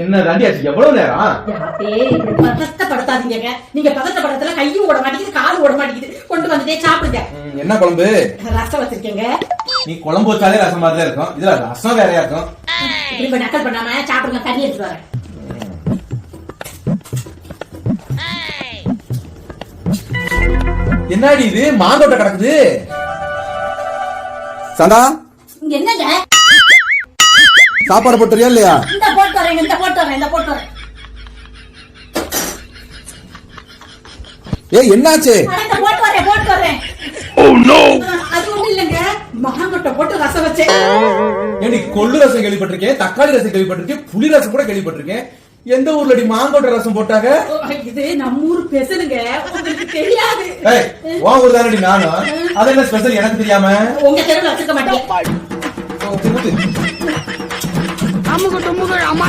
என்ன தாண்டி ஆச்சு? எவ்வளவு நேரம்? பதட்டப்படுத்தாதீங்க. நீங்க பதட்டப்படுறதுல கையும் ஓட மாட்டேங்குது, காலும் ஓட மாட்டேங்குது. கொண்டு வந்துட்டே சாப்பிடுங்க. என்ன குழம்பு? ரசம் வச்சிருக்கேங்க. நீ குழம்பு வச்சாலே ரசம் மாதிரி தான் இருக்கும், இதுல ரசம் வேறையா இருக்கும். இப்ப நக்கல் பண்ணாம சாப்பிடுங்க. தண்ணி எடுத்து வரேன். என்னடி இது மாங்கோட்டை கிடக்குது? சண்டா என்னங்க சாப்பாடு போட்டுறியா இல்லையா? இந்த போட்டு வரேன், இந்த போட்டு வரேன், இந்த போட்டு வரேன். ஏய் என்னாச்சு? இந்த போட்டு வரேன், போட்டு வரேன். அது ஒண்ணும் இல்லைங்க, மாங்கொட்டை போட்டு ரசம் வச்சேன். ஏடி கொள்ளு ரசம் கேள்விப்பட்டிருக்கேன், தக்காளி ரசம் கேள்விப்பட்டிருக்கேன், புளி ரசம் கூட கேள்விப்பட்டிருக்கேன். எந்த ஊர்லடி மாங்கோட்டை ரசம் போட்டாங்க? இது நம்ம ஊர் ஸ்பெஷலுங்க, உங்களுக்கு தெரியாது. உன் ஊர் தானடி நானும். அது என்ன ஸ்பெஷல் எனக்கு தெரியாம? உங்க தெருவில் வச்சிருக்க மாட்டேன். அம்முக்கு டும்முக்கு அம்மா